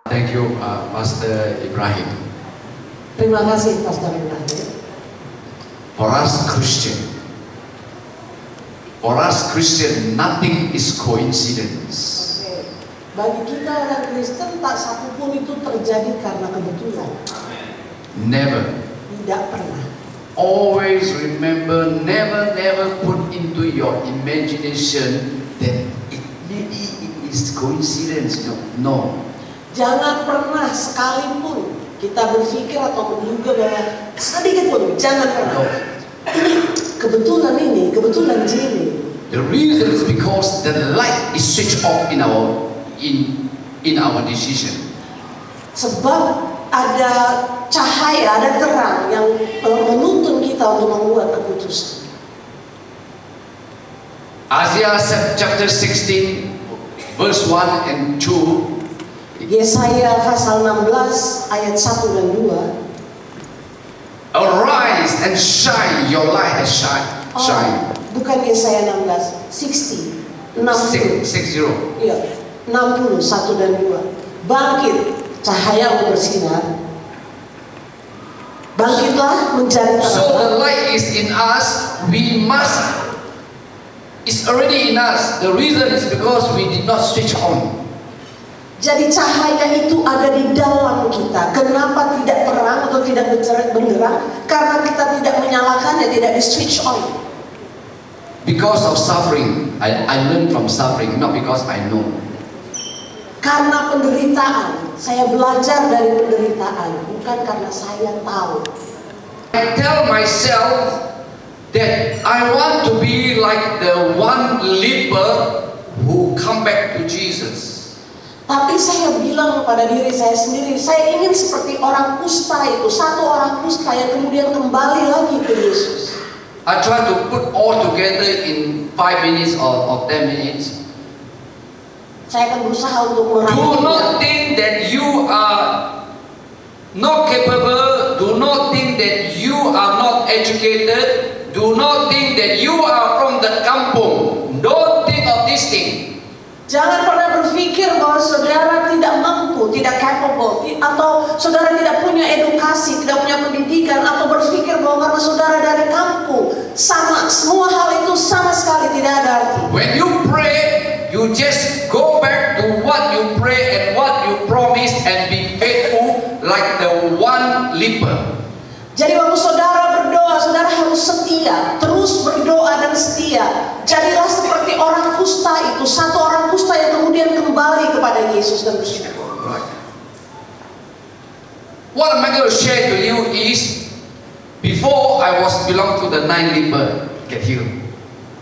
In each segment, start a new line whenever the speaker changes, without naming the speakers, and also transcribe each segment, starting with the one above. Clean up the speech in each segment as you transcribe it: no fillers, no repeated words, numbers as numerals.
Thank you, Pastor Ibrahim.
Terima kasih Pastor Ibrahim.
For us Christian, nothing is coincidence.
Bagi kita orang Kristen, tak satu pun itu terjadi karena kebetulan.
Never.
Tidak pernah.
Always remember, never put into your imagination that maybe it is coincidence. No.
Jangan pernah sekalipun kita berpikir atau menduga bahwa sedikit pun, jangan pernah. Ini kebetulan ini.
The reason is because the light is switched off in our decision.
Sebab ada cahaya, ada terang yang menuntun kita untuk membuat keputusan.
Isaiah chapter 16 verse 1 and 2.
Yesaya pasal 16 ayat 1 dan 2.
Arise and shine, your light has shine.
Bukan Yesaya 16, 60. Iya, 60, 1 dan 2. Bangkit, cahaya bersinar. Bangkitlah menjadi terang.
So the light is in us. It's already in us. The reason is because we did not switch on.
Jadi cahaya itu ada di dalam kita. Kenapa tidak terang atau tidak benderang? Karena kita tidak menyalakannya, tidak di switch on.
Because of suffering, I learned from suffering, not because I know.
Karena penderitaan, saya belajar dari penderitaan, bukan karena saya tahu.
I tell myself that I want to be like the one leper who come back to Jesus.
Tapi saya bilang kepada diri saya sendiri, saya ingin seperti orang kusta itu, satu orang kusta yang kemudian kembali lagi ke Yesus.
I try to put all together in 5 minutes or 10 minutes.
Saya akan berusaha untuk
Do
merangkumnya.
not think that you are not capable. Do not think that you are not educated. Do not think that you are from the kampung. Don't think of this thing.
Jangan pernah berpikir bahwa saudara tidak mampu, tidak capable, atau saudara tidak punya edukasi, tidak punya pendidikan, atau berpikir bahwa karena saudara dari kampung, sama, semua hal itu sama sekali tidak ada arti.
When you pray, you just go back to what you pray and what you promise and be faithful like the one leper.
Jadi waktu saudara berdoa, saudara harus setia, terus berdoa dan setia. Jadilah seperti orang kusta itu, satu orang kusta yang kemudian kembali kepada Yesus dan bersyukur.
Right. What am I going to share to you is, before I was belong to the 9 leper get healed.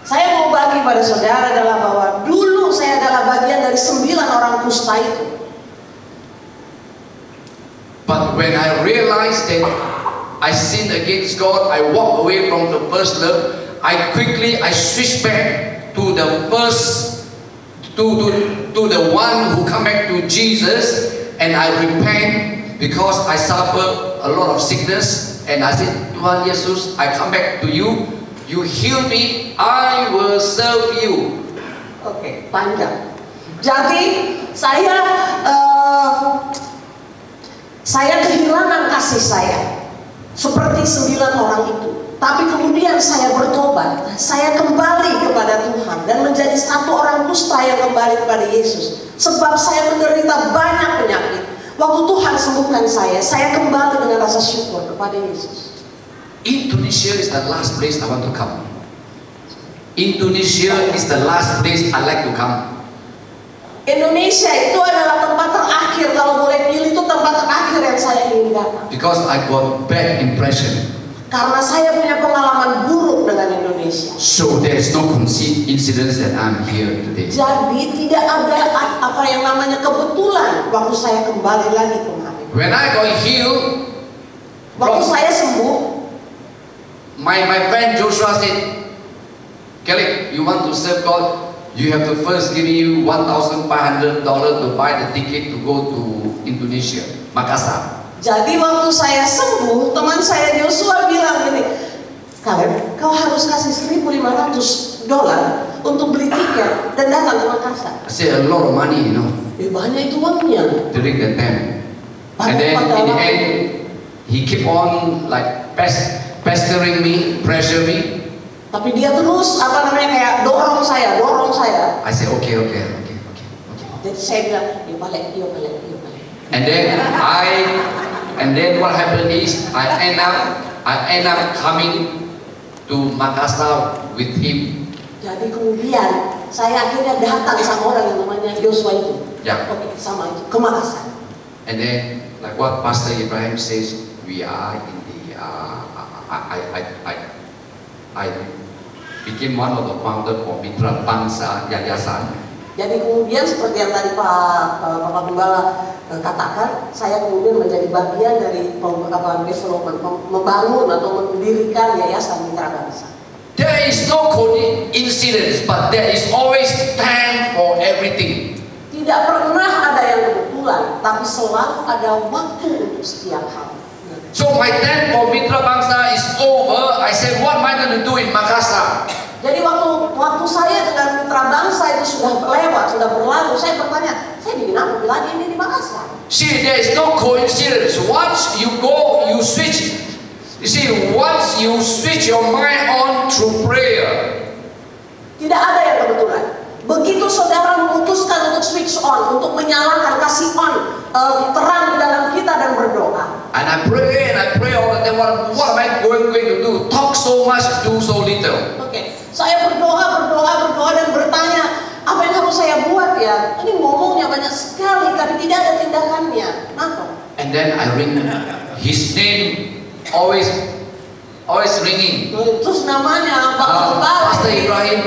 Saya mau bagi pada saudara adalah bahwa dulu saya adalah bagian dari 9 orang kusta itu.
But when I realized that I sinned against God, I walked away from the first love. I switched back to the first, to the one who come back to Jesus, and I repent because I suffer a lot of sickness, and I said, Tuhan Yesus, I come back to you. You heal me, I will serve you.
Oke, panjang. Jadi saya kehilangan kasih saya seperti 9 orang itu. Tapi kemudian saya bertobat, saya kembali kepada Tuhan dan menjadi satu orang kusta yang kembali kepada Yesus. Sebab saya menderita banyak penyakit. Waktu Tuhan sembuhkan saya kembali dengan rasa syukur kepada Yesus.
Indonesia is the last place I want to come. Indonesia is the last place I like to come.
Indonesia itu adalah tempat terakhir, kalau boleh pilih itu tempat terakhir yang saya ingin datang.
Because I got bad impression.
Karena saya punya pengalaman buruk dengan Indonesia.
So there is no coincidence that I'm here today.
Jadi tidak ada apa yang namanya kebetulan waktu saya kembali lagi kemarin.
When I got healed,
waktu saya sembuh,
my friend Joshua said, Kelly, you want to serve God? You have to first give me $1,500 to buy the ticket to go to Indonesia, Makassar.
Jadi waktu saya sembuh, teman saya Joshua bilang gini, Caleb, kau harus kasih $1,500 untuk beli tiket dan datang ke Makassar.
I said, a lot of money, you know,
Banyak itu uangnya.
during that time. And then in the end, he keep on like pestering me, pressure me.
Tapi dia terus kayak dorong saya.
I said, okay.
Jadi saya bilang, yuk balik.
And then what happened is I end up coming to Makassar with him.
Jadi kemudian saya akhirnya datang sama orang yang namanya Joshua itu.
Ya.
Oke, sama itu ke Makassar.
And then like what Pastor Ibrahim says, we are in the I became one of the founder for Mitra Bangsa Yayasan.
Jadi kemudian seperti yang tadi Bapak Gembala katakan, saya kemudian menjadi bagian dari development, membangun atau mendirikan Yayasan Mitra Bangsa.
There is no coincidence, but there is always time for everything.
Tidak pernah ada yang kebetulan, tapi selalu ada waktu untuk setiap hal.
So my time for Mitra Bangsa is over. I said, what am I going to do in Makassar?
Jadi waktu saya dengan Mitra Bangsa itu sudah lewat, sudah berlalu, saya bertanya, saya bikin apa lagi ini di Makassar?
See, there is no coincidence. Once you go, you switch. You see, once you switch your mind on through prayer.
Tidak ada yang kebetulan. Begitu saudara memutuskan untuk switch on, untuk menyalakan, kasih on terang di dalam kita dan berdoa.
And I pray all the time. What am I going to do? Talk so much, do so little.
Oke, saya berdoa dan bertanya, apa yang harus saya buat ya? Ini ngomongnya banyak sekali, tapi tidak ada tindakannya. Kenapa?
And then I ring his name, always ringing.
Terus namanya
Pastor Ibrahim,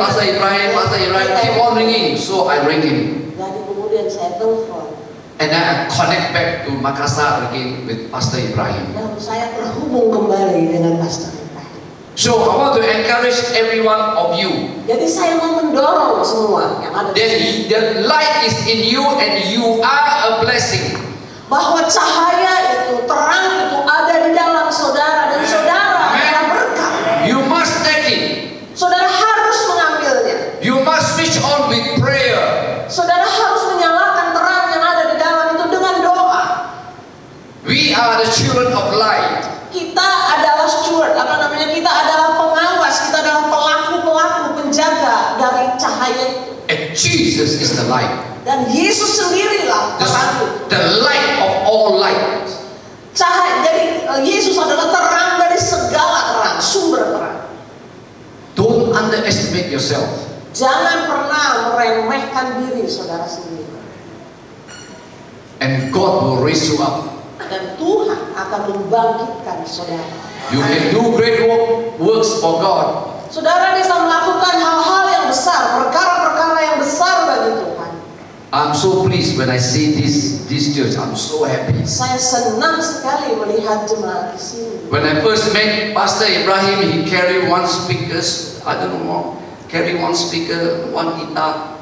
keep on ringing. So I ring him.
Jadi kemudian saya telepon.
And then I connect back to Makassar again with Pastor Ibrahim.
Dan saya terhubung kembali dengan Pastor Ibrahim.
So I want to encourage every one of you.
Jadi saya mau mendorong semua yang ada di sini.
The light is in you and you are a blessing.
Bahwa cahaya itu, terang itu ada di dalam saudara dan saudara adalah berkat.
You must take it.
Saudara harus mengambilnya.
You must switch on with prayer.
Saudara harus menyalakan terang yang ada di dalam itu dengan doa.
We are the children of light.
Kita adalah steward, kita adalah pengawas, kita adalah pelaku penjaga dari cahaya itu.
And Jesus is the light.
Dan Yesus sendirilah terang.
The light of all light.
Cahaya, jadi Yesus adalah terang dari segala terang, sumber terang.
Don't underestimate yourself.
Jangan pernah meremehkan diri saudara sendiri.
And God will raise you up.
Dan Tuhan akan membangkitkan saudara.
You can do great works for God.
Saudara bisa melakukan hal-hal yang besar, perkara-perkara yang besar bagi Tuhan.
I'm so pleased when I see this church. I'm so happy.
Saya senang sekali melihat jemaat di sini.
When I first met Pastor Ibrahim, he carry one speaker, one guitar.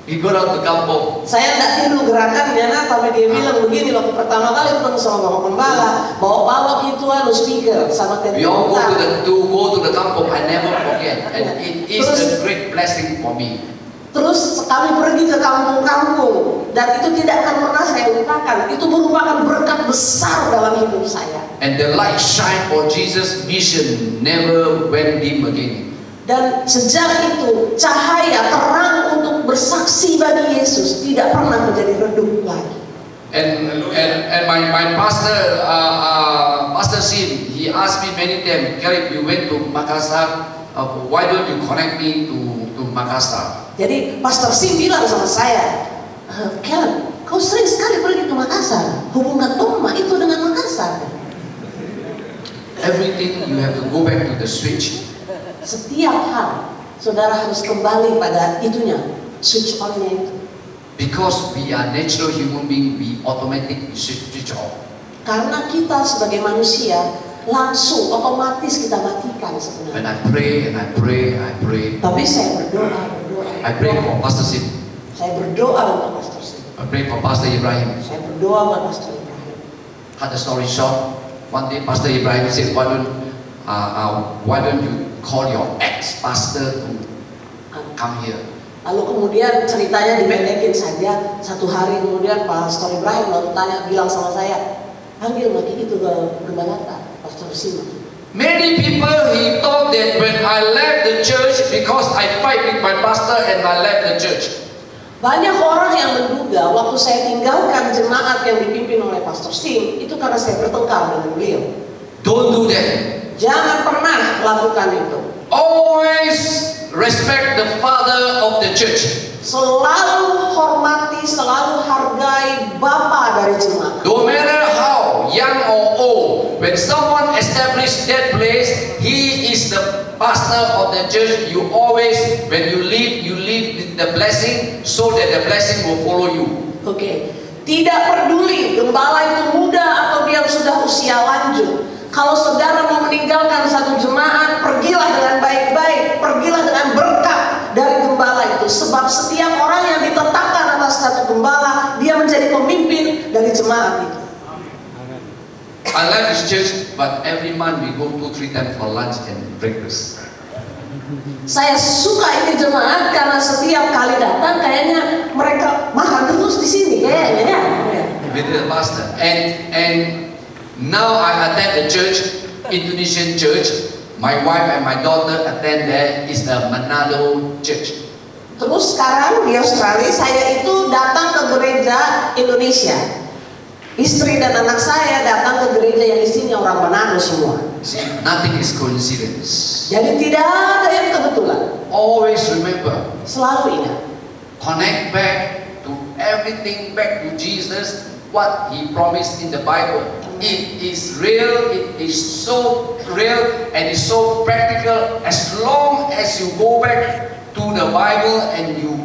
He go out to kampung.
Saya tidak tiru gerakannya, tapi dia bilang begini waktu pertama kali ketemu sama Bapak Gembala, bawa itu speaker sama
We all go to the kampung. I never forget, and it is a great blessing for me.
Terus kami pergi ke kampung-kampung dan itu tidak akan pernah saya lupakan. Itu merupakan berkat besar dalam hidup saya.
And the light shine for Jesus' mission never went dim again.
Dan sejak itu cahaya terang untuk bersaksi bagi Yesus tidak pernah menjadi redup lagi.
And my pastor, Pastor Sim, he asked me many times, Caleb, you went to Makassar, why don't you connect me to Makassar?
Jadi Pastor Sim bilang sama saya, Caleb, kau sering sekali pergi ke Makassar, hubungkan Toma itu dengan Makassar.
Everything you have to go back to the switch.
Setiap hal, saudara harus kembali pada itunya, switch on-nya itu.
Because we are natural human being, we automatically switch off.
Karena kita sebagai manusia, langsung otomatis kita matikan sebenarnya.
When I pray.
Tapi saya berdoa.
I pray for Pastor Sim.
Saya berdoa untuk Pastor Sim.
I pray for Pastor Ibrahim.
Saya berdoa buat Pastor Ibrahim.
Cut the story short, one day Pastor Ibrahim said, why don't you call your ex-pastor come here.
Lalu kemudian ceritanya dipendekin saja. Satu hari kemudian Pastor Ibrahim lalu bilang sama saya, panggil lagi itu ke Gemalata, Pastor Sima.
Many people he thought that when I left the church because I fight with my pastor and I left the church.
Banyak orang yang menduga waktu saya tinggalkan jemaat yang dipimpin oleh Pastor Sim itu karena saya bertengkar dengan beliau.
Don't do that.
Jangan pernah lakukan itu.
Always respect the father of the church.
Selalu hormati, selalu hargai bapa dari jemaat.
No matter how young or old, when someone established that place, he is the pastor of the church. You always, when you leave with the blessing, so that the blessing will follow you.
Oke. Tidak peduli gembala itu muda atau dia sudah usia lanjut. Kalau saudara mau meninggalkan satu jemaat, pergilah dengan baik-baik, pergilah dengan berkat dari gembala itu. Sebab setiap orang yang ditetapkan atas satu gembala, dia menjadi pemimpin dari jemaat itu.
I love this church, but every month we go 2-3 times for lunch and breakfast.
Saya suka ini jemaat karena setiap kali datang kayaknya mereka makan terus di sini kayaknya ya.
With the pastor, and now I attend the church, Indonesian church. My wife and my daughter attend there. Is the Manado church.
Terus sekarang di Australia saya itu datang ke gereja Indonesia. Istri dan anak saya datang ke gereja yang isinya orang Manado semua.
See, nothing is coincidence.
Jadi tidak ada yang kebetulan.
Always remember.
Selalu ingat.
Connect back to everything back to Jesus. What He promised in the Bible. It is real. It is so real and it's so practical. As long as you go back to the Bible and you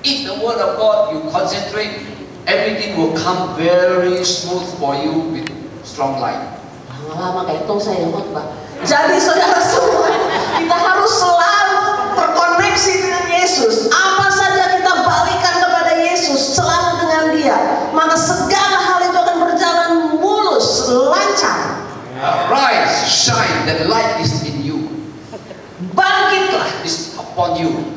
eat the Word of God, you concentrate, everything will come very smooth for you with strong light.
Lama kayak tong saya khotbah. Jadi saudara semua, kita harus selalu terkoneksi dengan Yesus. Apa saja kita balikan kepada Yesus, selalu dengan Dia, maka segala hal itu akan berjalan mulus, lancar.
Rise, shine, the light is in you.
Bangkitlah,
It's upon you.